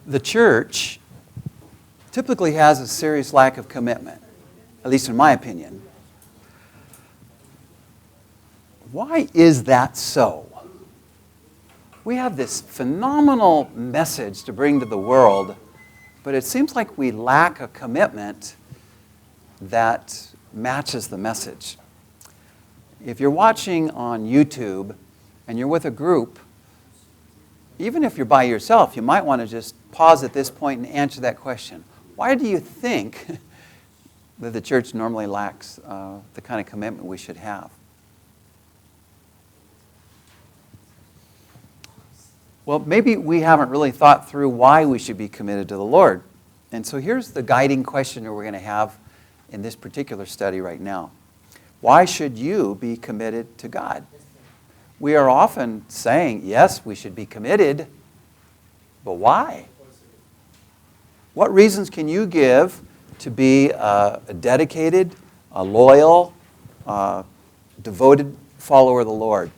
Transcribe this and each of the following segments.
The church typically has a serious lack of commitment, at least in my opinion. Why is that so? We have this phenomenal message to bring to the world, but it seems like we lack a commitment that matches the message. If you're watching on YouTube and you're with a group, even if you're by yourself, you might want to just pause at this point and answer that question. Why do you think that the church normally lacks the kind of commitment we should have? Well, maybe we haven't really thought through why we should be committed to the Lord. And so here's the guiding question that we're going to have in this particular study right now. Why should you be committed to God? We are often saying, yes, we should be committed, but why? What reasons can you give to be a dedicated, a loyal, devoted follower of the Lord?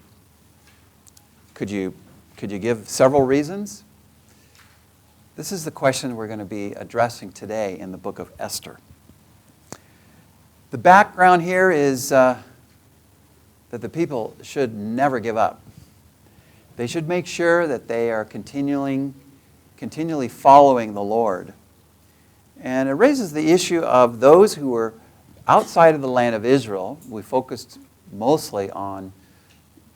Could you give several reasons? This is the question we're going to be addressing today in the book of Esther. The background here is that the people should never give up. They should make sure that they are continually following the Lord. And it raises the issue of those who were outside of the land of Israel. We focused mostly on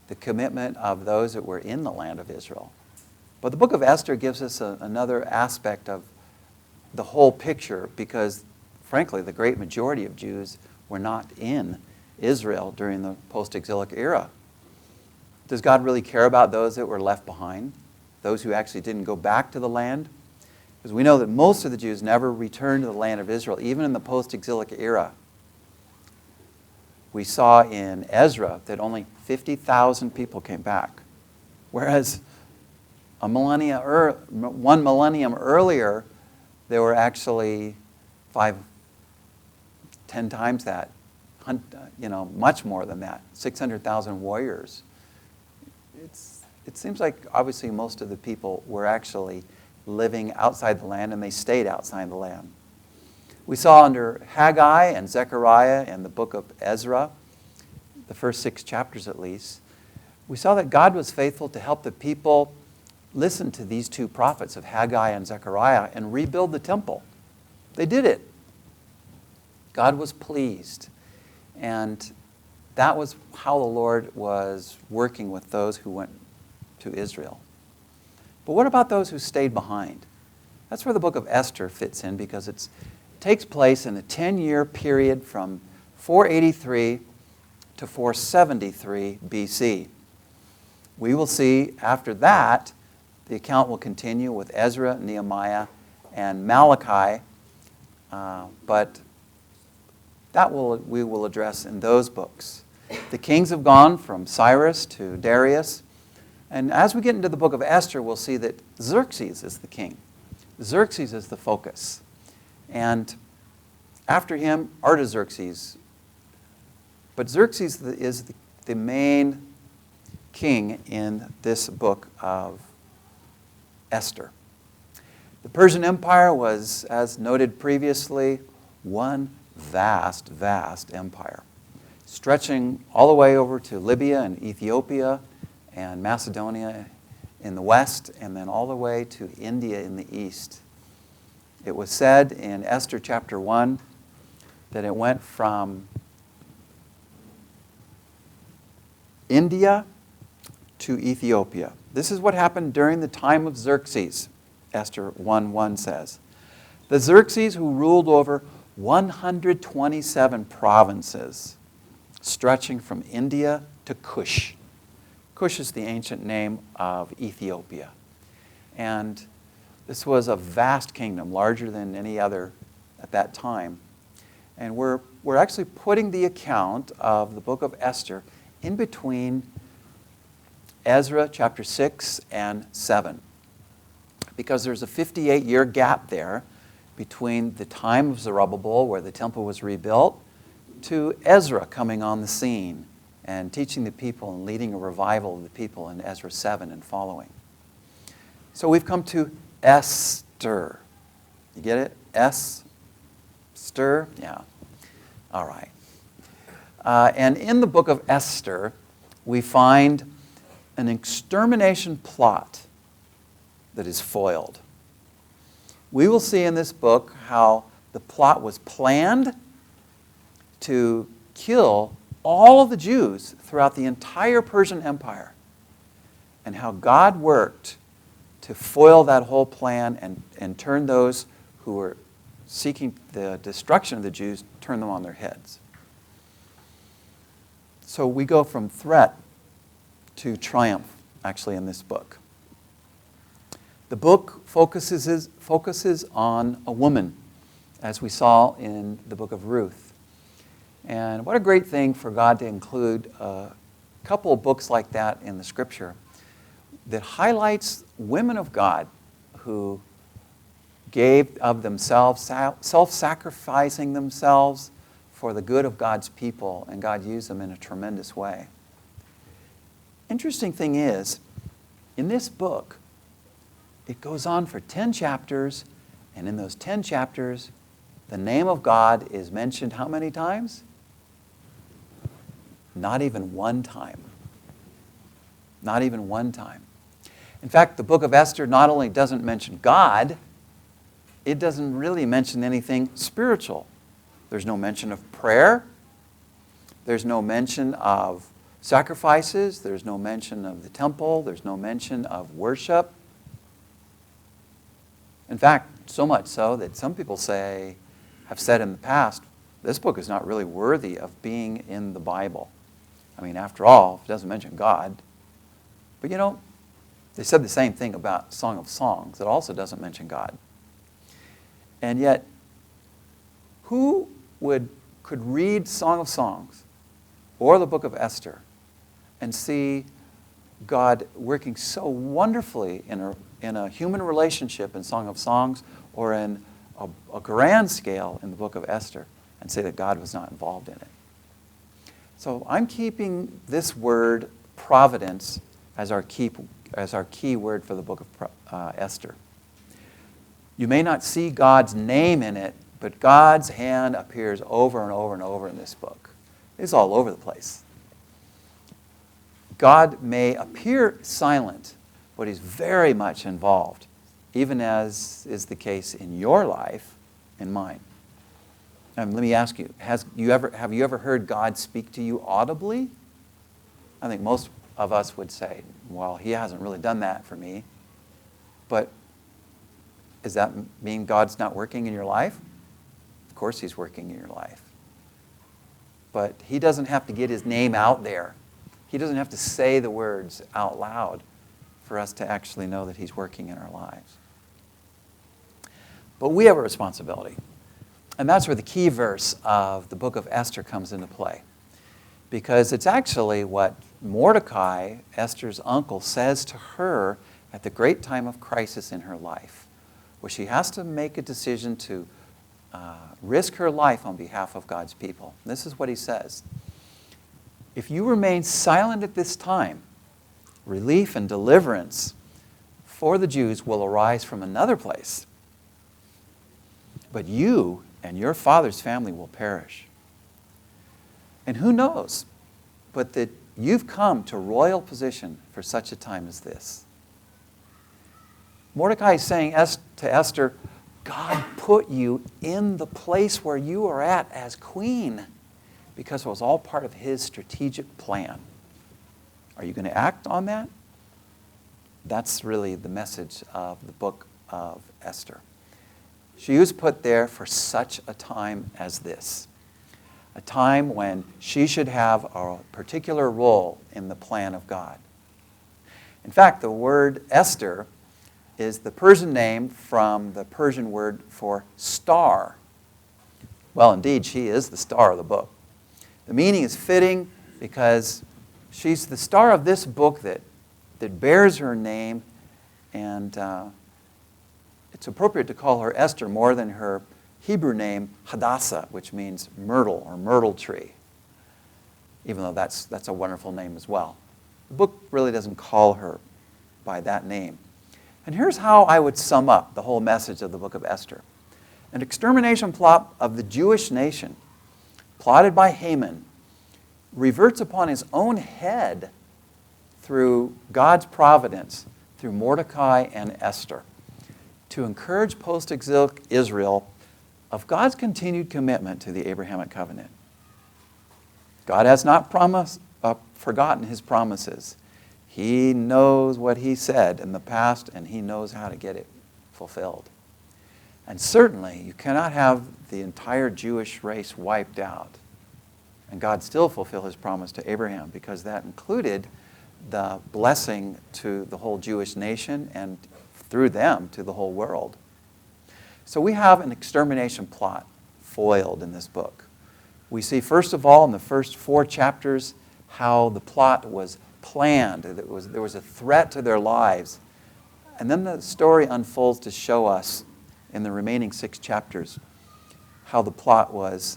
the commitment of those that were in the land of Israel. But the book of Esther gives us another aspect of the whole picture because, frankly, the great majority of Jews were not in Israel during the post-exilic era. Does God really care about those that were left behind? Those who actually didn't go back to the land? Because we know that most of the Jews never returned to the land of Israel, even in the post-exilic era. We saw in Ezra that only 50,000 people came back, whereas one millennium earlier, there were actually 10 times that, much more than that, 600,000 warriors. It seems like obviously most of the people were actually living outside the land, and they stayed outside the land. We saw under Haggai and Zechariah and the book of Ezra, the first 6 chapters at least, we saw that God was faithful to help the people listen to these 2 prophets of Haggai and Zechariah and rebuild the temple. They did it. God was pleased. And that was how the Lord was working with those who went to Israel. But what about those who stayed behind? That's where the book of Esther fits in because it takes place in a 10-year period from 483 to 473 BC. We will see after that, the account will continue with Ezra, Nehemiah, and Malachi, but we will address in those books. The kings have gone from Cyrus to Darius, and as we get into the book of Esther, we'll see that Xerxes is the king. Xerxes is the focus. And after him, Artaxerxes. But Xerxes is the main king in this book of Esther. The Persian Empire was, as noted previously, one vast, vast empire, stretching all the way over to Libya and Ethiopia and Macedonia in the west, and then all the way to India in the east. It was said in Esther chapter 1 that it went from India to Ethiopia. This is what happened during the time of Xerxes, Esther 1:1 says. The Xerxes who ruled over 127 provinces, stretching from India to Cush. Cush is the ancient name of Ethiopia. And this was a vast kingdom, larger than any other at that time. And we're actually putting the account of the book of Esther in between Ezra chapter 6 and 7. Because there's a 58-year gap there between the time of Zerubbabel, where the temple was rebuilt, to Ezra coming on the scene and teaching the people and leading a revival of the people in Ezra 7 and following. So we've come to Esther. Esther. You get it? Esther? Yeah. All right. And in the book of Esther, we find an extermination plot that is foiled. We will see in this book how the plot was planned to kill all of the Jews throughout the entire Persian Empire, and how God worked to foil that whole plan and turn those who were seeking the destruction of the Jews, turn them on their heads. So we go from threat to triumph, actually, in this book. The book focuses on a woman, as we saw in the book of Ruth. And what a great thing for God to include a couple of books like that in the Scripture that highlights women of God who gave of themselves, self-sacrificing themselves for the good of God's people, and God used them in a tremendous way. Interesting thing is, in this book, it goes on for 10 chapters, and in those 10 chapters, the name of God is mentioned how many times? Not even one time. Not even one time. In fact, the book of Esther not only doesn't mention God, it doesn't really mention anything spiritual. There's no mention of prayer. There's no mention of sacrifices. There's no mention of the temple. There's no mention of worship. In fact, so much so that some people have said in the past, this book is not really worthy of being in the Bible. I mean, after all, it doesn't mention God. But you know, they said the same thing about Song of Songs. It also doesn't mention God. And yet, who could read Song of Songs or the book of Esther and see God working so wonderfully in a human relationship in Song of Songs or in a grand scale in the book of Esther and say that God was not involved in it? So I'm keeping this word providence as our key word for the book of Esther. You may not see God's name in it, but God's hand appears over and over and over in this book. It's all over the place. God may appear silent, but He's very much involved, even as is the case in your life and mine. Let me ask you, have you ever heard God speak to you audibly? I think most of us would say, well, He hasn't really done that for me. But does that mean God's not working in your life? Of course He's working in your life. But He doesn't have to get His name out there. He doesn't have to say the words out loud for us to actually know that He's working in our lives. But we have a responsibility. And that's where the key verse of the book of Esther comes into play. Because it's actually what Mordecai, Esther's uncle, says to her at the great time of crisis in her life, where she has to make a decision to risk her life on behalf of God's people. This is what he says. If you remain silent at this time, relief and deliverance for the Jews will arise from another place. But you and your father's family will perish. And who knows but that you've come to royal position for such a time as this. Mordecai is saying to Esther, God put you in the place where you are at as queen because it was all part of His strategic plan. Are you going to act on that? That's really the message of the book of Esther. She was put there for such a time as this. A time when she should have a particular role in the plan of God. In fact, the word Esther is the Persian name from the Persian word for star. Well, indeed, she is the star of the book. The meaning is fitting because she's the star of this book that bears her name, and it's appropriate to call her Esther more than her Hebrew name Hadassah, which means myrtle or myrtle tree, even though that's a wonderful name as well. The book really doesn't call her by that name. And here's how I would sum up the whole message of the book of Esther. An extermination plot of the Jewish nation, plotted by Haman, reverts upon his own head through God's providence, through Mordecai and Esther, to encourage post-exilic Israel of God's continued commitment to the Abrahamic covenant. God has not forgotten his promises. He knows what he said in the past, and he knows how to get it fulfilled. And certainly, you cannot have the entire Jewish race wiped out and God still fulfill his promise to Abraham, because that included the blessing to the whole Jewish nation and through them to the whole world. So we have an extermination plot foiled in this book. We see, first of all, in the first 4 chapters, how the plot was planned. There was a threat to their lives. And then the story unfolds to show us, in the remaining 6 chapters, how the plot was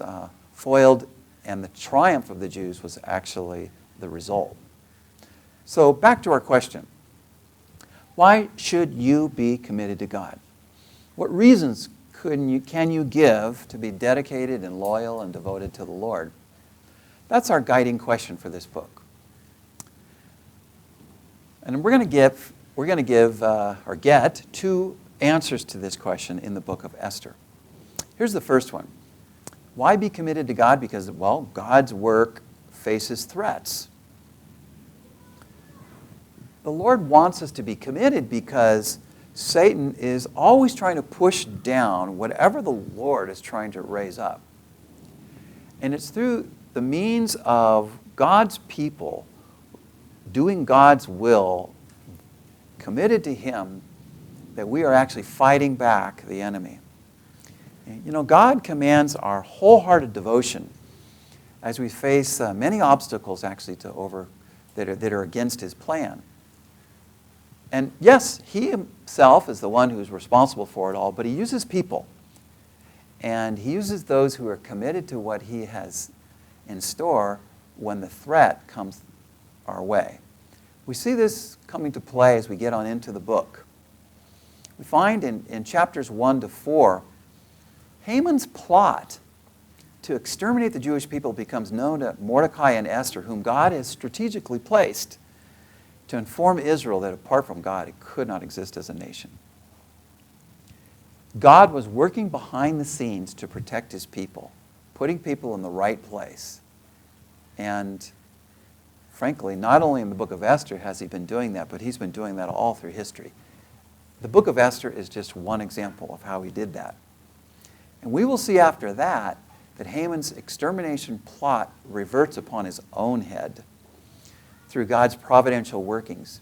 foiled and the triumph of the Jews was actually the result. So back to our question. Why should you be committed to God? What reasons can you give to be dedicated and loyal and devoted to the Lord? That's our guiding question for this book. And we're going to get 2 answers to this question in the book of Esther. Here's the first one. Why be committed to God? Because, well, God's work faces threats. The Lord wants us to be committed because Satan is always trying to push down whatever the Lord is trying to raise up. And it's through the means of God's people doing God's will, committed to Him, that we are actually fighting back the enemy. You know, God commands our wholehearted devotion as we face many obstacles actually that are against His plan. And yes, He Himself is the one who's responsible for it all, but He uses people. And He uses those who are committed to what He has in store when the threat comes our way. We see this coming to play as we get on into the book. We find in chapters 1 to 4, Haman's plot to exterminate the Jewish people becomes known to Mordecai and Esther, whom God has strategically placed to inform Israel that apart from God, it could not exist as a nation. God was working behind the scenes to protect His people, putting people in the right place. And frankly, not only in the book of Esther has He been doing that, but He's been doing that all through history. The book of Esther is just one example of how He did that. And we will see after that Haman's extermination plot reverts upon his own head through God's providential workings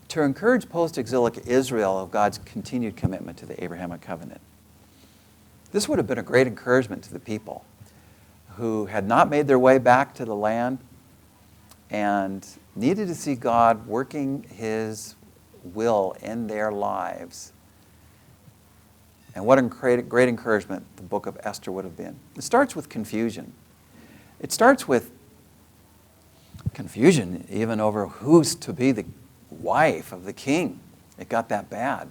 to encourage post-exilic Israel of God's continued commitment to the Abrahamic covenant. This would have been a great encouragement to the people who had not made their way back to the land and needed to see God working His will in their lives. And what a great encouragement the book of Esther would have been. It starts with confusion. It starts with confusion even over who's to be the wife of the king. It got that bad.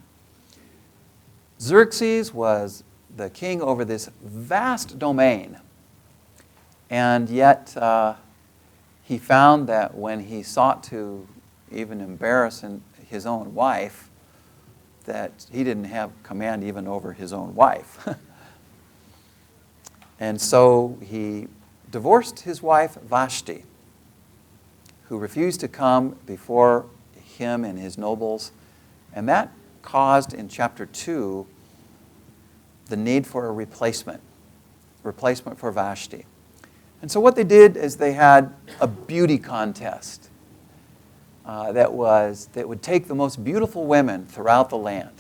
Xerxes was the king over this vast domain. And yet he found that when he sought to even embarrass his own wife, that he didn't have command even over his own wife. And so he divorced his wife Vashti, who refused to come before him and his nobles. And that caused in chapter 2 the need for a replacement for Vashti. And so what they did is they had a beauty contest that would take the most beautiful women throughout the land.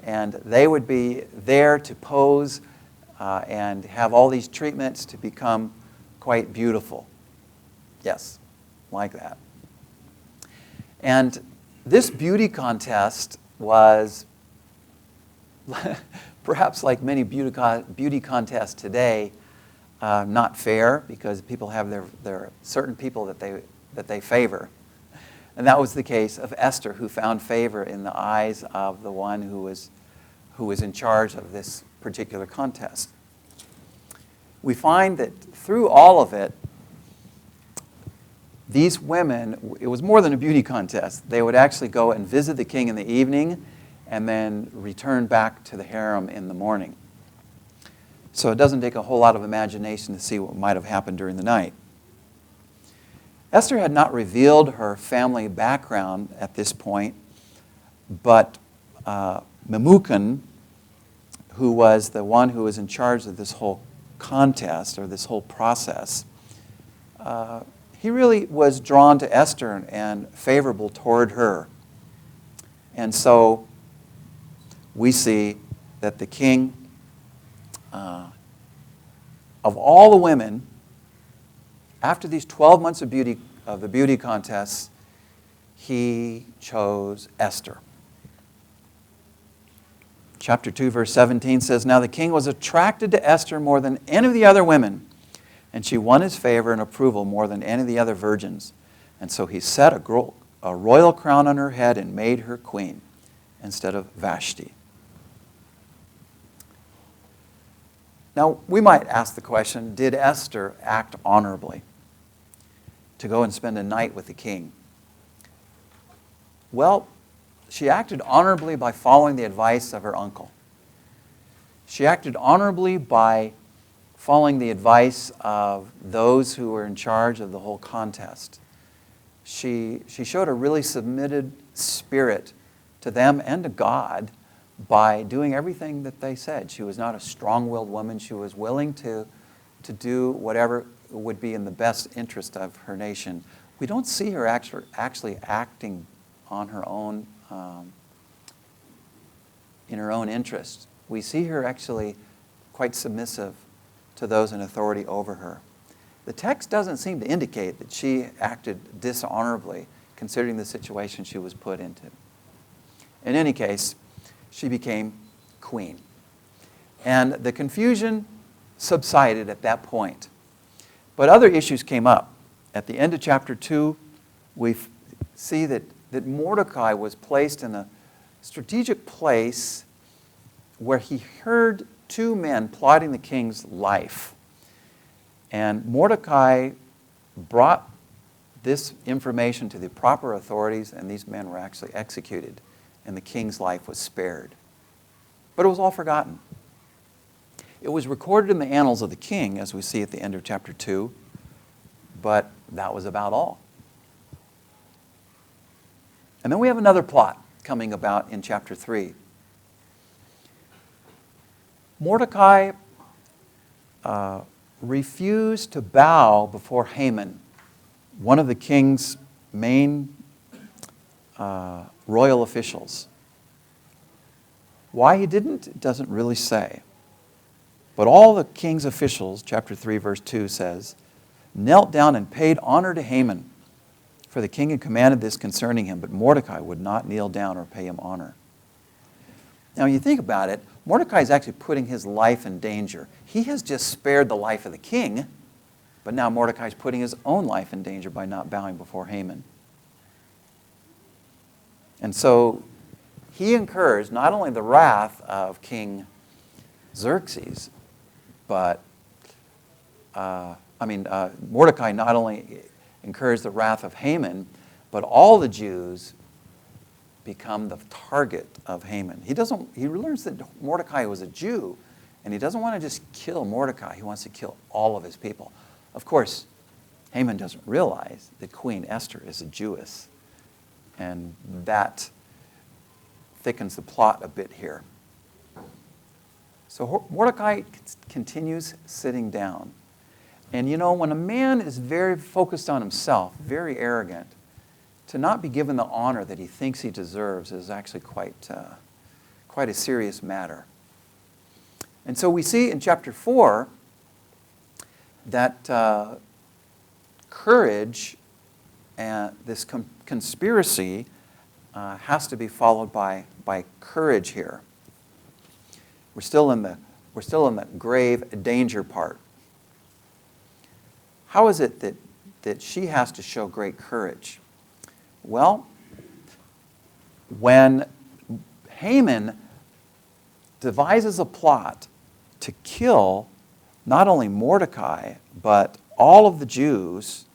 And they would be there to pose and have all these treatments to become quite beautiful. Yes, like that. And this beauty contest was perhaps like many beauty contests today, not fair, because people have their certain people that they favor. And that was the case of Esther, who found favor in the eyes of the one who was in charge of this particular contest. We find that through all of it, these women, it was more than a beauty contest. They would actually go and visit the king in the evening and then return back to the harem in the morning. So it doesn't take a whole lot of imagination to see what might have happened during the night. Esther had not revealed her family background at this point, but Memucan, who was the one who was in charge of this whole contest or this whole process, he really was drawn to Esther and favorable toward her. And so we see that the king, of all the women, after these 12 months of the beauty contests, he chose Esther. Chapter 2, verse 17 says, "Now the king was attracted to Esther more than any of the other women, and she won his favor and approval more than any of the other virgins. And so he set a royal crown on her head and made her queen instead of Vashti." Now, we might ask the question, did Esther act honorably to go and spend a night with the king? Well, she acted honorably by following the advice of her uncle. She acted honorably by following the advice of those who were in charge of the whole contest. She showed a really submitted spirit to them and to God by doing everything that they said. She was not a strong-willed woman. She was willing to do whatever would be in the best interest of her nation. We don't see her actually acting on her own, in her own interest. We see her actually quite submissive to those in authority over her. The text doesn't seem to indicate that she acted dishonorably, considering the situation she was put into. In any case, she became queen. And the confusion subsided at that point. But other issues came up. At the end of chapter 2, we see that Mordecai was placed in a strategic place where he heard two men plotting the king's life. And Mordecai brought this information to the proper authorities, and these men were actually executed, and the king's life was spared. But it was all forgotten. It was recorded in the annals of the king, as we see at the end of chapter 2, but that was about all. And then we have another plot coming about in chapter 3. Mordecai refused to bow before Haman, one of the king's main royal officials. Why he didn't, it doesn't really say. But all the king's officials, chapter 3, verse 2 says, knelt down and paid honor to Haman, for the king had commanded this concerning him, but Mordecai would not kneel down or pay him honor. Now, when you think about it, Mordecai is actually putting his life in danger. He has just spared the life of the king, but now Mordecai is putting his own life in danger by not bowing before Haman. And so he incurs not only the wrath of King Xerxes, but Mordecai not only incurs the wrath of Haman, but all the Jews become the target of Haman. He learns that Mordecai was a Jew, and he doesn't want to just kill Mordecai. He wants to kill all of his people. Of course, Haman doesn't realize that Queen Esther is a Jewess, and that thickens the plot a bit here. So Mordecai continues sitting down. And you know, when a man is very focused on himself, very arrogant, to not be given the honor that he thinks he deserves is actually quite a serious matter. And so we see in chapter 4 that courage and this conspiracy has to be followed by courage here. We're still in the grave danger part. How is it that she has to show great courage? Well, when Haman devises a plot to kill not only Mordecai, but all of the Jews,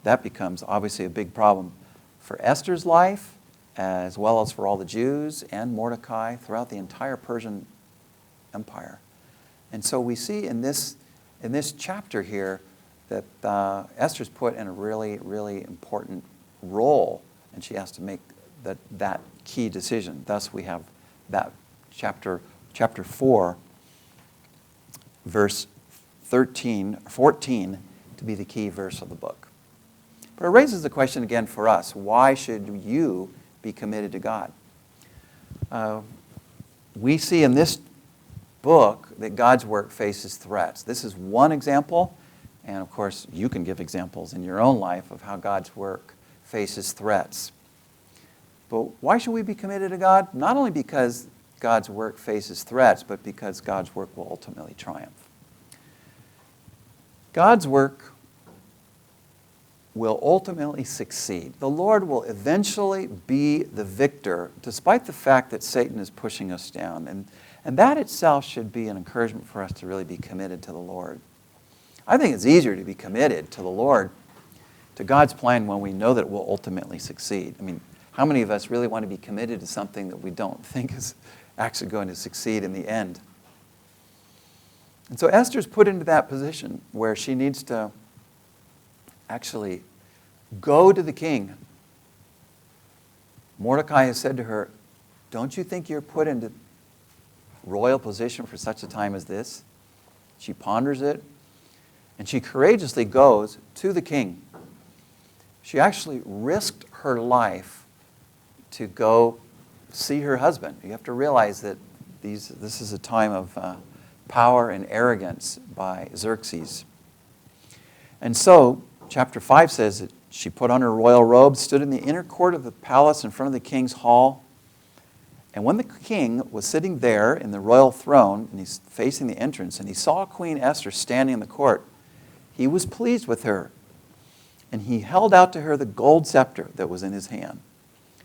that becomes obviously a big problem for Esther's life, as well as for all the Jews and Mordecai throughout the entire Persian Empire. And so we see in this chapter here that Esther's put in a really, really important role, and she has to make that key decision. Thus we have that chapter 4, verse 14 to be the key verse of the book. But it raises the question again for us, why should you be committed to God? We see in this book that God's work faces threats. This is one example, and of course you can give examples in your own life of how God's work faces threats. But why should we be committed to God? Not only because God's work faces threats, but because God's work will ultimately triumph. God's work will ultimately succeed. The Lord will eventually be the victor, despite the fact that Satan is pushing us down. And that itself should be an encouragement for us to really be committed to the Lord. I think it's easier to be committed to the Lord, to God's plan, when we know that it will ultimately succeed. I mean, how many of us really want to be committed to something that we don't think is actually going to succeed in the end? And so Esther's put into that position where she needs to actually go to the king. Mordecai has said to her, "Don't you think you're put into royal position for such a time as this?" She ponders it, and she courageously goes to the king. She actually risked her life to go see her husband. You have to realize that this is a time of power and arrogance by Xerxes. And so, chapter 5 says that she put on her royal robe, stood in the inner court of the palace in front of the king's hall. And when the king was sitting there in the royal throne, and he's facing the entrance, and he saw Queen Esther standing in the court, he was pleased with her. And he held out to her the gold scepter that was in his hand.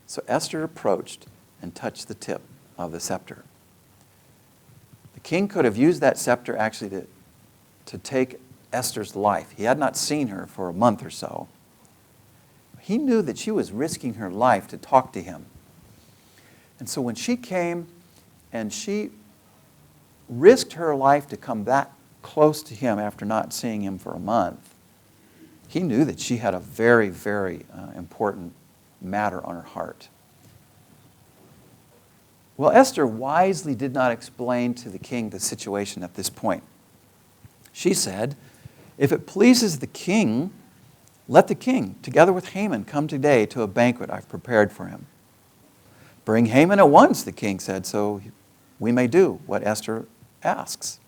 So Esther approached and touched the tip of the scepter. The king could have used that scepter actually to take Esther's life. He had not seen her for a month or so. He knew that she was risking her life to talk to him. And so when she came and she risked her life to come that close to him after not seeing him for a month, he knew that she had a very, very important matter on her heart. Well, Esther wisely did not explain to the king the situation at this point. She said, "If it pleases the king, let the king, together with Haman, come today to a banquet I've prepared for him." "Bring Haman at once," the king said, "so we may do what Esther asks."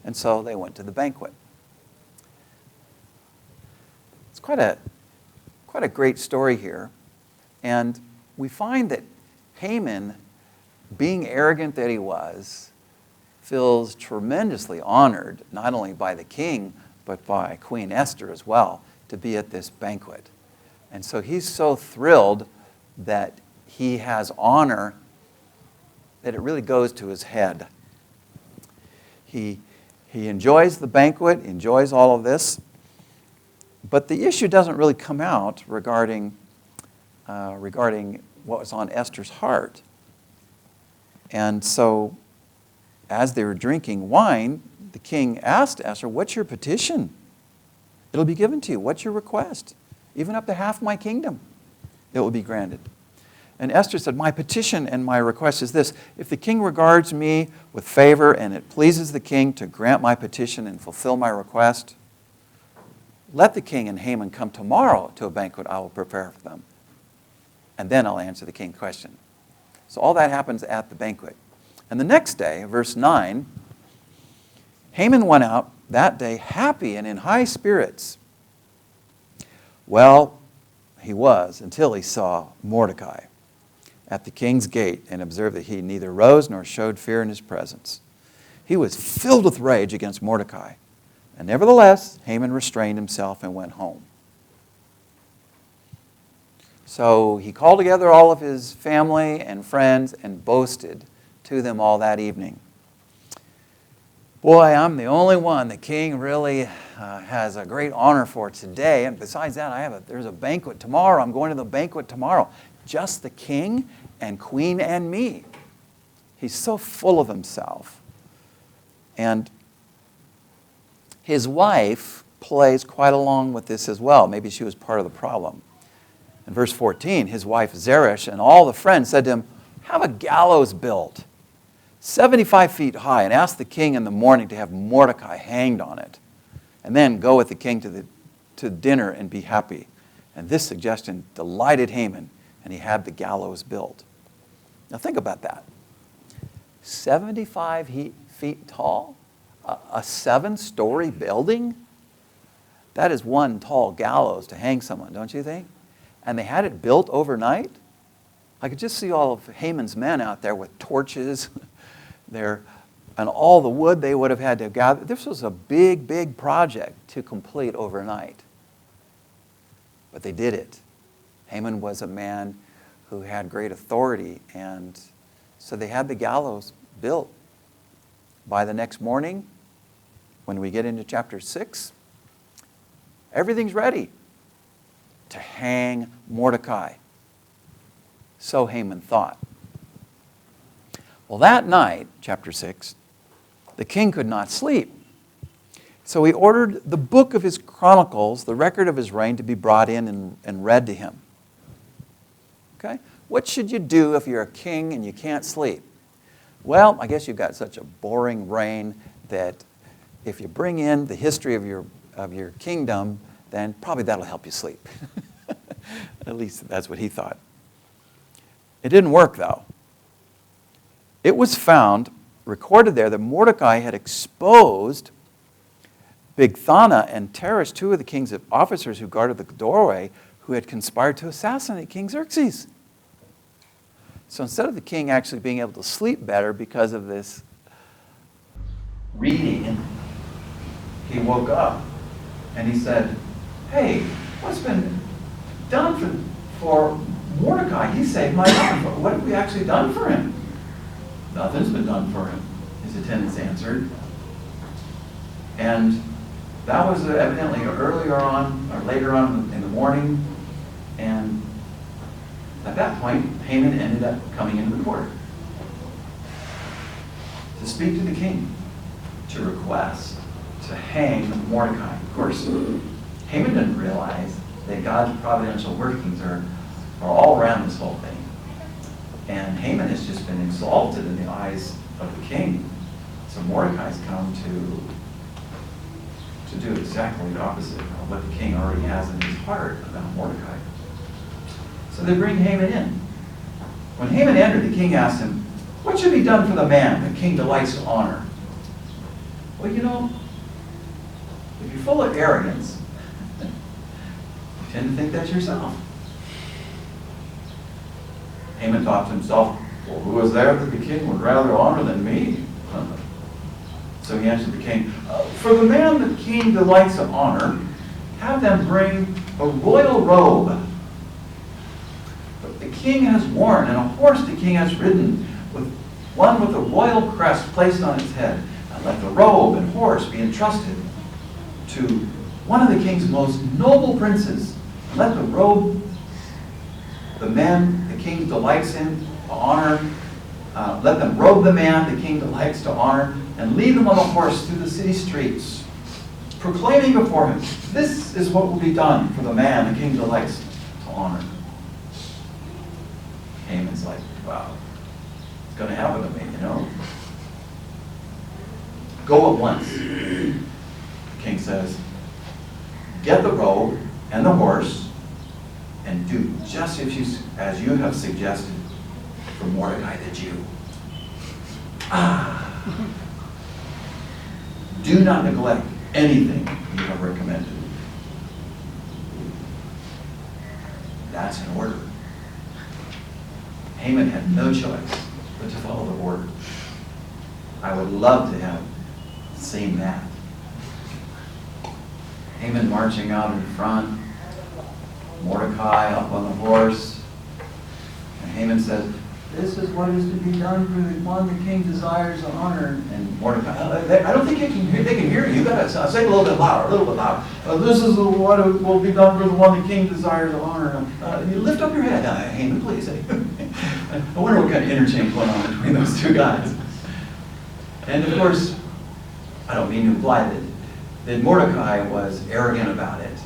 And so they went to the banquet. It's quite a great story here. And we find that Haman, being arrogant that he was, feels tremendously honored, not only by the king, but by Queen Esther as well, to be at this banquet. And so he's so thrilled that he has honor that it really goes to his head. He enjoys the banquet, enjoys all of this, but the issue doesn't really come out regarding what was on Esther's heart. And so, as they were drinking wine, the king asked Esther, "What's your petition? It'll be given to you. What's your request? Even up to half my kingdom, it will be granted." And Esther said, "My petition and my request is this: if the king regards me with favor and it pleases the king to grant my petition and fulfill my request, let the king and Haman come tomorrow to a banquet I will prepare for them. And then I'll answer the king's question." So all that happens at the banquet. And the next day, verse 9, Haman went out that day happy and in high spirits. Well, he was until he saw Mordecai at the king's gate and observed that he neither rose nor showed fear in his presence. He was filled with rage against Mordecai. And nevertheless, Haman restrained himself and went home. So he called together all of his family and friends and boasted to them all that evening. Boy, I'm the only one the king really has a great honor for today. And besides that, there's a banquet tomorrow. I'm going to the banquet tomorrow. Just the king and queen and me. He's so full of himself. And his wife plays quite along with this as well. Maybe she was part of the problem. In verse 14, his wife Zeresh and all the friends said to him, have a gallows built, 75 feet high, and ask the king in the morning to have Mordecai hanged on it. And then go with the king to dinner and be happy. And this suggestion delighted Haman, and he had the gallows built. Now think about that. 75 feet tall? A 7-story building? That is one tall gallows to hang someone, don't you think? And they had it built overnight? I could just see all of Haman's men out there with torches there, and all the wood they would have had to gather. This was a big, big project to complete overnight. But they did it. Haman was a man who had great authority, and so they had the gallows built. By the next morning, when we get into chapter 6, everything's ready to hang Mordecai. So Haman thought. Well, that night, chapter 6, the king could not sleep. So he ordered the book of his chronicles, the record of his reign, to be brought in and read to him. Okay? What should you do if you're a king and you can't sleep? Well, I guess you've got such a boring reign that if you bring in the history of your kingdom, then probably that'll help you sleep. At least that's what he thought. It didn't work, though. It was found, recorded there, that Mordecai had exposed Bigthana and Teresh, two of the king's officers who guarded the doorway, who had conspired to assassinate King Xerxes. So instead of the king actually being able to sleep better because of this reading, he woke up and he said, hey, what's been done for Mordecai? He saved my life. What have we actually done for him? Nothing's been done for him, his attendants answered. And that was evidently earlier on, or later on in the morning. And at that point, Haman ended up coming into the court to speak to the king, to request to hang Mordecai. Of course, Haman didn't realize that God's providential workings are all around this whole thing. And Haman has just been exalted in the eyes of the king. So Mordecai's come to do exactly the opposite of what the king already has in his heart about Mordecai. So they bring Haman in. When Haman entered, the king asked him, what should be done for the man the king delights to honor? Well, you know, if you're full of arrogance, you tend to think that's yourself. Haman thought to himself, well, who is there that the king would rather honor than me? So he answered the king, for the man the king delights to honor, have them bring a royal robe that the king has worn, and a horse the king has ridden, with one with a royal crest placed on its head. And let the robe and horse be entrusted to one of the king's most noble princes. And let the robe, the man the king delights in to honor, let them robe the man the king delights to honor, and lead them on a horse through the city streets, proclaiming before him, this is what will be done for the man the king delights to honor. Haman's like, wow, it's going to happen to me, you know. Go at once. The king says, get the robe and the horse, and do just as you have suggested for Mordecai the Jew. Do not neglect anything you have recommended. That's an order. Haman had no choice but to follow the order. I would love to have seen that. Haman marching out in front, Mordecai up on the horse. And Haman says, this is what is to be done for the one the king desires to honor. And Mordecai, I don't think they can hear you. You've got to say it a little bit louder, a little bit louder. This is what will be done for the one the king desires to honor. You lift up your head, Haman, please. I wonder what kind of interchange went on between those two guys. And of course, I don't mean to imply that Mordecai was arrogant about it.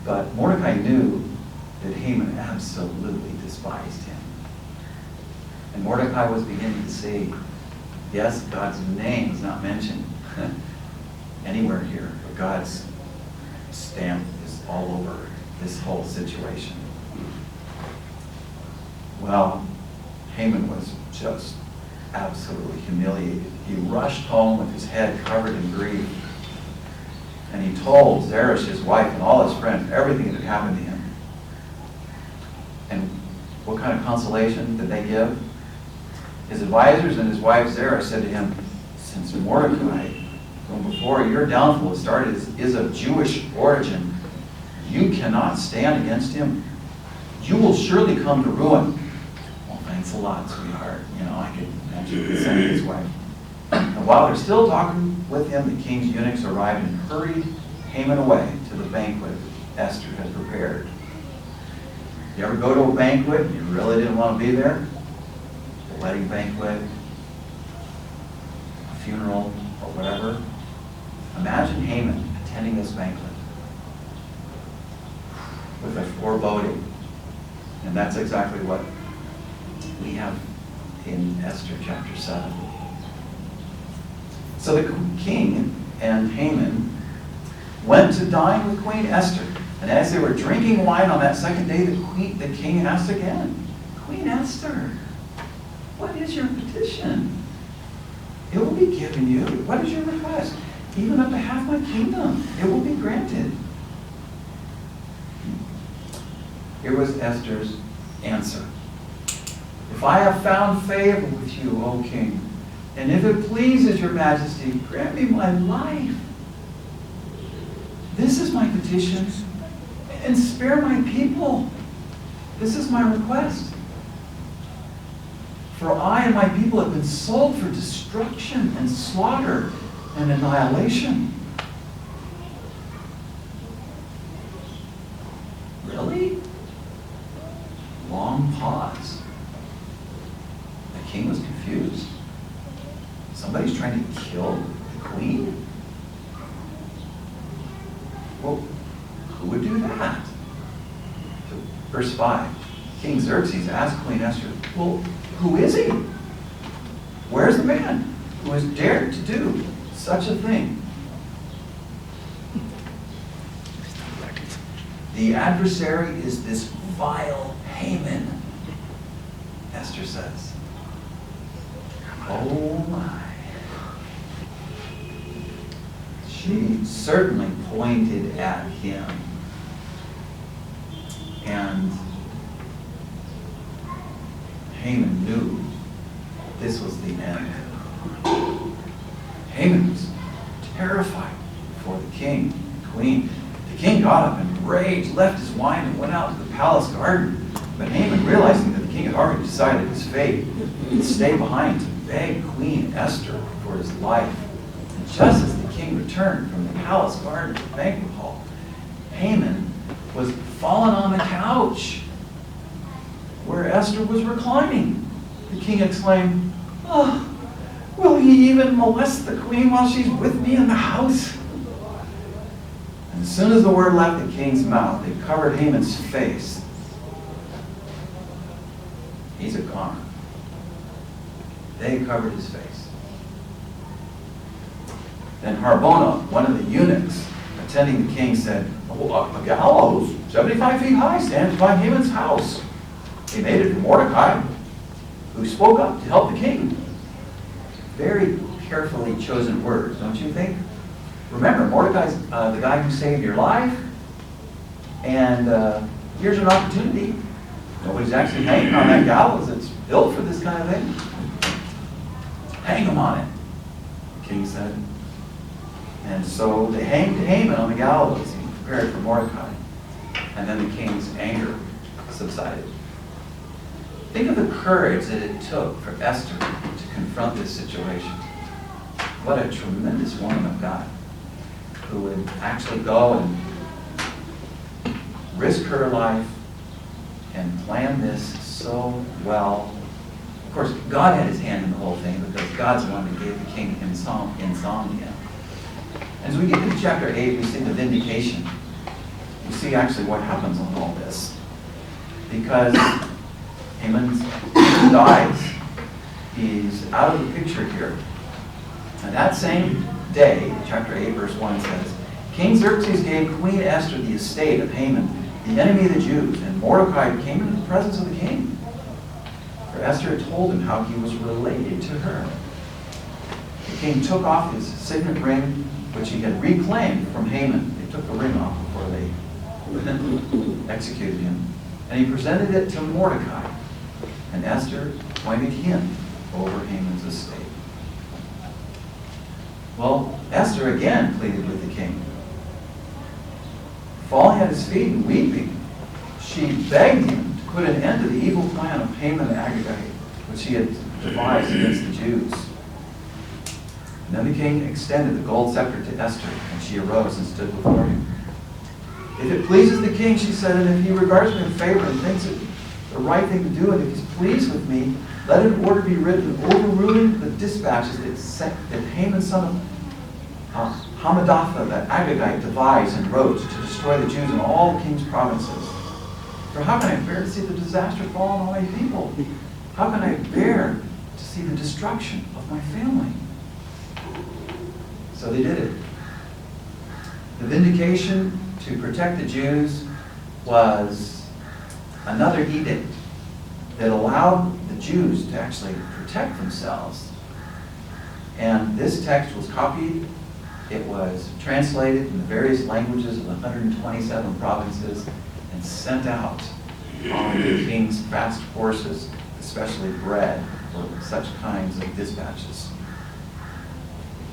But Mordecai knew that Haman absolutely despised him. And Mordecai was beginning to see, yes, God's name is not mentioned anywhere here, but God's stamp is all over this whole situation. Well, Haman was just absolutely humiliated. He rushed home with his head covered in grief. And he told Zeresh, his wife, and all his friends everything that had happened to him. And what kind of consolation did they give? His advisors and his wife Zeresh said to him, since Mordecai, from before your downfall started, is of Jewish origin, you cannot stand against him. You will surely come to ruin. Well, thanks a lot, sweetheart. I could imagine sending his wife. And while they're still talking with him, the king's eunuchs arrived and hurried Haman away to the banquet Esther had prepared. You ever go to a banquet and you really didn't want to be there? A wedding banquet, a funeral, or whatever. Imagine Haman attending this banquet with a foreboding. And that's exactly what we have in Esther chapter 7. So the king and Haman went to dine with Queen Esther. And as they were drinking wine on that second day, the king asked again, Queen Esther, what is your petition? It will be given you. What is your request? Even up to half my kingdom, it will be granted. Here was Esther's answer. If I have found favor with you, O king, and if it pleases your majesty, grant me my life. This is my petition, and spare my people. This is my request. For I and my people have been sold for destruction and slaughter and annihilation. Really? Long pause. The king was confused. Somebody's trying to kill the queen? Well, who would do that? So, verse 5, King Xerxes asked Queen Esther, well, who is he? Where's the man who has dared to do such a thing? The adversary is this vile Haman, Esther says. Oh my. She certainly pointed at him. And Haman knew this was the end. Haman was terrified before the king and queen. The king got up in rage, left his wine, and went out to the palace garden. But Haman, realizing that the king had already decided his fate, stayed behind to beg Queen Esther for his life. And just as the king returned from the palace garden to the banquet hall, Haman was fallen on the couch where Esther was reclining. The king exclaimed, "Oh, will he even molest the queen while she's with me in the house?" And as soon as the word left the king's mouth, they covered Haman's face. He's a goner. They covered his face. Then Harbona, one of the eunuchs attending the king, said, "A gallows 75 feet high stands by Haman's house." He made it for Mordecai, who spoke up to help the king. Very carefully chosen words, don't you think? Remember, Mordecai's the guy who saved your life, and here's an opportunity. Nobody's actually hanging on that gallows that's built for this kind of thing. Hang him on it, the king said. And so they hanged Haman on the gallows he prepared for Mordecai. and then the king's anger subsided. Think of the courage that it took for Esther to confront this situation. What a tremendous woman of God who would actually go and risk her life and plan this so well. Of course, God had his hand in the whole thing because God's the one that gave the king insomnia. As we get into chapter 8, we see the vindication. We see actually what happens on all this. Because Haman dies, he's out of the picture here. And that same day, chapter 8, verse 1 says, King Xerxes gave Queen Esther the estate of Haman, the enemy of the Jews, and Mordecai came into the presence of the king. For Esther had told him how he was related to her. The king took off his signet ring, which he had reclaimed from Haman. They took the ring off before they executed him. And he presented it to Mordecai. And Esther appointed him over Haman's estate. Well, Esther again pleaded with the king. Falling at his feet and weeping, she begged him to put an end to the evil plan of Haman the Agagite, which he had devised against the Jews. And then the king extended the gold scepter to Esther, and she arose and stood before him. If it pleases the king, she said, and if he regards me with favor and thinks it the right thing to do, and if he's pleased with me, let an order be written overruling the dispatches that Haman, son of Hammedatha, the Agagite, devised and wrote to destroy the Jews in all the king's provinces. For how can I bear to see the disaster fall on all my people? How can I bear to see the destruction of my family? So they did it. The vindication to protect the Jews was another edict that allowed the Jews to actually protect themselves. And this text was copied. It was translated in the various languages of the 127 provinces and sent out on the king's fast horses, especially bred for such kinds of dispatches.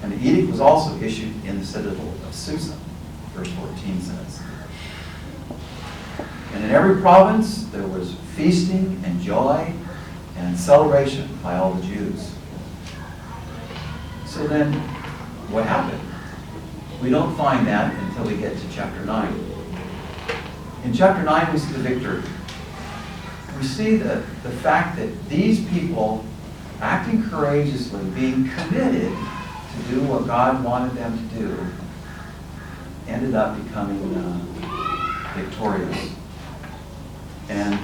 And the edict was also issued in the citadel of Susa, verse 14 says. And in every province there was feasting and joy and celebration by all the Jews. So then, what happened? We don't find that until we get to chapter 9. In chapter 9, we see the victory. We see the fact that these people, acting courageously, being committed to do what God wanted them to do, ended up becoming victorious. And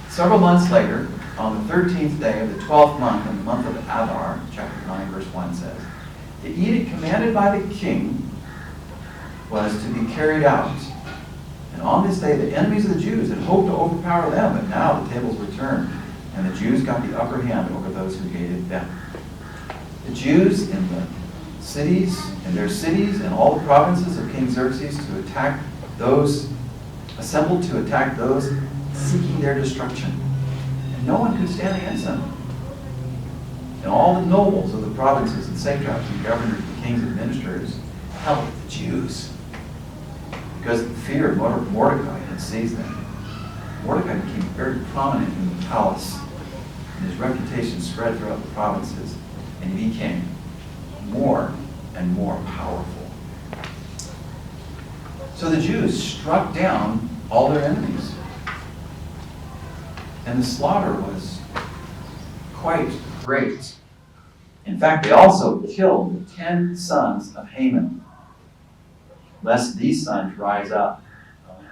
several months later, on the 13th day of the 12th month, in the month of Adar, chapter 9, verse 1 says, the edict commanded by the king was to be carried out. And on this day, the enemies of the Jews had hoped to overpower them, but now the tables were turned, and the Jews got the upper hand over those who hated them. The Jews in the cities, in their cities, and all the provinces of King Xerxes to attack those, assembled to attack those seeking their destruction. And no one could stand against them. And all the nobles of the provinces and satraps and governors and kings and ministers helped the Jews because the fear of Mordecai had seized them. Mordecai became very prominent in the palace, and his reputation spread throughout the provinces, and he became more and more powerful. So the Jews struck down all their enemies. And the slaughter was quite great. In fact, they also killed the 10 sons of Haman, lest these sons rise up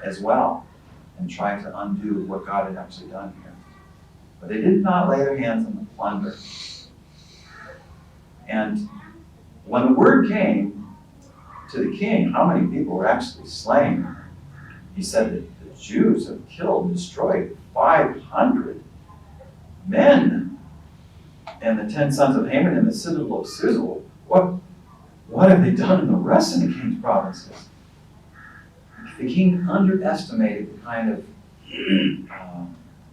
as well and try to undo what God had actually done here. But they did not lay their hands on the plunder. And when the word came to the king how many people were actually slain, he said that the Jews have killed and destroyed 500 men. And the 10 sons of Haman in the citadel of Susa, what have they done in the rest of the king's provinces? The king underestimated the kind of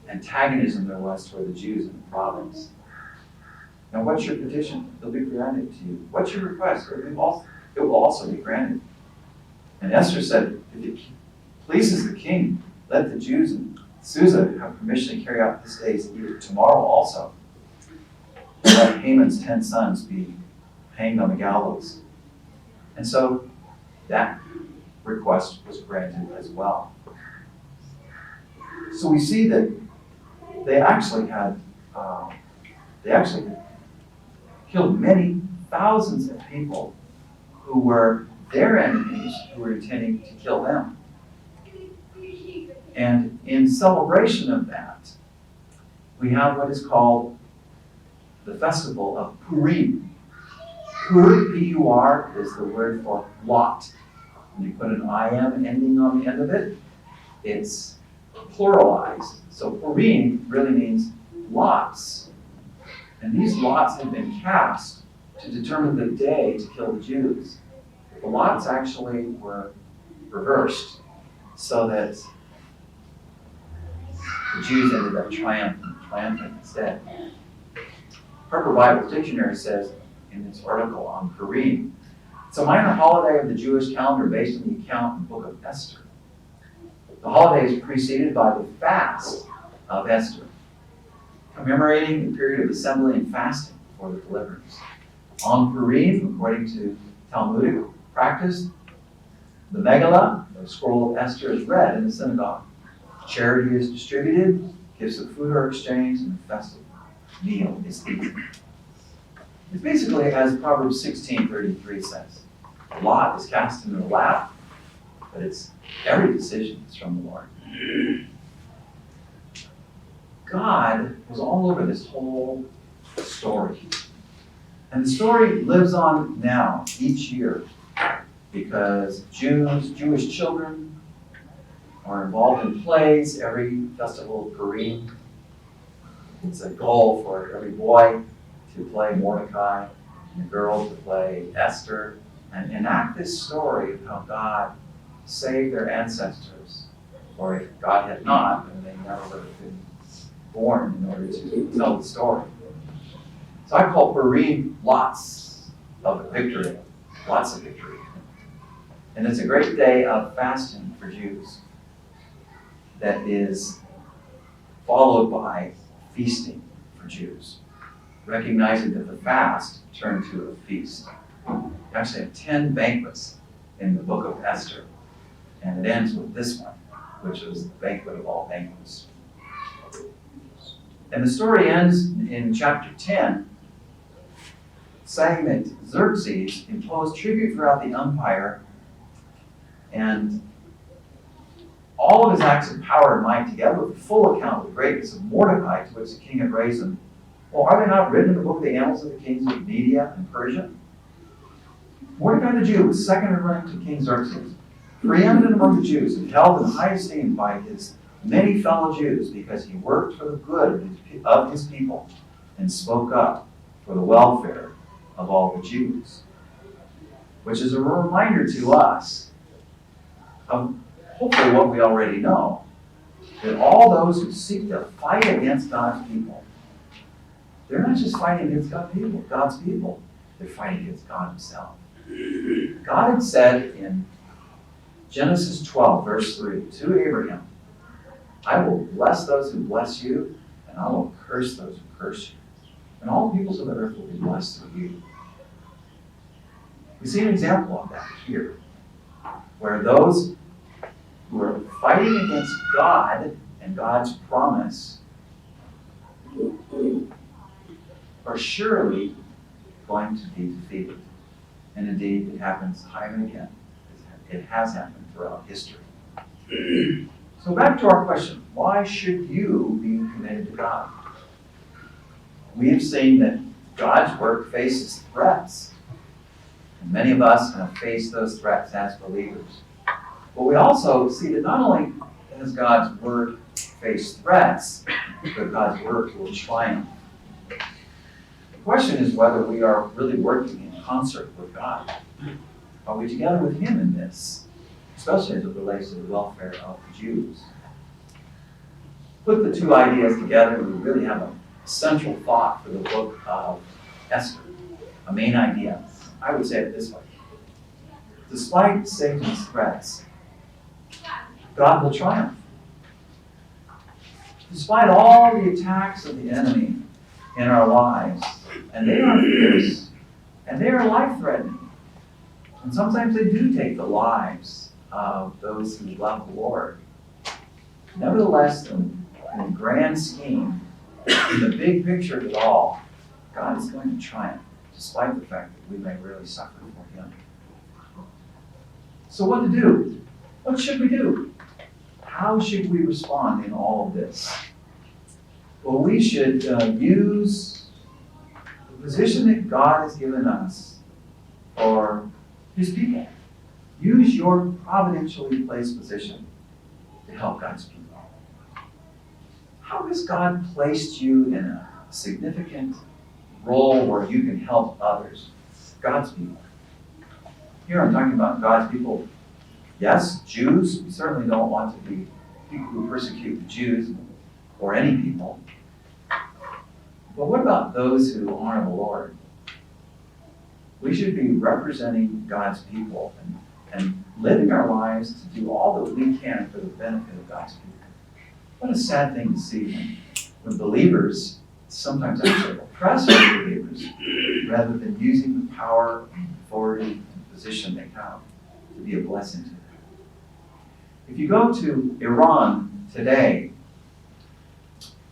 antagonism there was toward the Jews in the province. Now, what's your petition? It'll be granted to you. What's your request? It will also be granted. And Esther said, if it pleases the king, let the Jews in Susa have permission to carry out this day's edict tomorrow also. Let Haman's 10 sons be hanged on the gallows. And so that request was granted as well. So we see that they actually killed many thousands of people who were their enemies, who were intending to kill them. And in celebration of that, we have what is called the festival of Purim. Pur, P-U-R, is the word for lot. When you put an I-M ending on the end of it, it's pluralized. So Purim really means lots. And these lots had been cast to determine the day to kill the Jews. The lots actually were reversed so that the Jews ended up triumphant instead. Harper Bible Dictionary says in its article on Purim, it's a minor holiday of the Jewish calendar based on the account in the book of Esther. The holiday is preceded by the fast of Esther, commemorating the period of assembly and fasting for the deliverance. On Purim, according to Talmudic practice, the Megillah, the scroll of Esther, is read in the synagogue. Charity is distributed, gifts of food are exchanged, and the festive meal is eaten. It's basically as Proverbs 16:33 says. A lot is cast into the lap, but every decision is from the Lord. God was all over this whole story. And the story lives on now, each year, because Jewish children are involved in plays. Every festival of Purim, it's a goal for every boy to play Mordecai and a girl to play Esther and enact this story of how God saved their ancestors. Or if God had not, then they never would have been born in order to tell the story. So I call Purim lots of victory. Lots of victory. And it's a great day of fasting for Jews that is followed by feasting for Jews, recognizing that the fast turned to a feast. You actually have 10 banquets in the book of Esther, and it ends with this one, which was the banquet of all banquets. And the story ends in chapter 10, saying that Xerxes imposed tribute throughout the empire, and all of his acts of power and might, together with the full account of the greatness of Mordecai, to which the king had raised him, well, are they not written in the book of the annals of the kings of Media and Persia? Mordecai the Jew was second in rank to King Xerxes, preeminent among the Jews, and held in high esteem by his many fellow Jews, because he worked for the good of his people and spoke up for the welfare of all the Jews. Which is a reminder to us of hopefully what we already know, that all those who seek to fight against God's people, they're not just fighting against God's people, they're fighting against God himself. God had said in Genesis 12, verse 3, to Abraham, I will bless those who bless you, and I will curse those who curse you. And all peoples of the earth will be blessed through you. We see an example of that here, where those who are fighting against God and God's promise are surely going to be defeated. And indeed, it happens time and again. It has happened throughout history. So back to our question, why should you be committed to God? We have seen that God's work faces threats. And many of us have faced those threats as believers. But we also see that not only does God's word face threats, but God's word will triumph. The question is whether we are really working in concert with God. Are we together with him in this, especially as it relates to the welfare of the Jews? Put the two ideas together, and we really have a central thought for the book of Esther, a main idea. I would say it this way. Despite Satan's threats, God will triumph. Despite all the attacks of the enemy in our lives, and they are fierce, and they are life-threatening, and sometimes they do take the lives of those who love the Lord. Nevertheless, in the grand scheme, in the big picture of it all, God is going to triumph, despite the fact that we may really suffer for Him. So what to do? What should we do? How should we respond in all of this? Well, we should use the position that God has given us for His people. Use your providentially placed position to help God's people. How has God placed you in a significant role where you can help others, God's people? Here I'm talking about God's people. Yes, Jews. We certainly don't want to be people who persecute the Jews or any people. But what about those who honor the Lord? We should be representing God's people and living our lives to do all that we can for the benefit of God's people. What a sad thing to see when believers sometimes actually oppress other believers rather than using the power and authority and position they have to be a blessing to them. If you go to Iran today,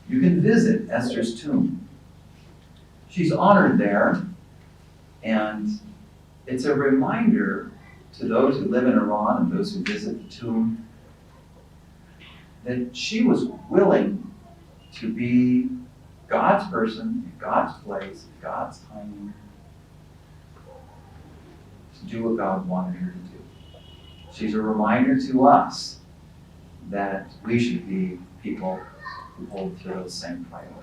you can visit Esther's tomb. She's honored there, and it's a reminder to those who live in Iran and those who visit the tomb that she was willing to be God's person, in God's place, in God's timing, to do what God wanted her to do. She's a reminder to us that we should be people who hold to those same priorities.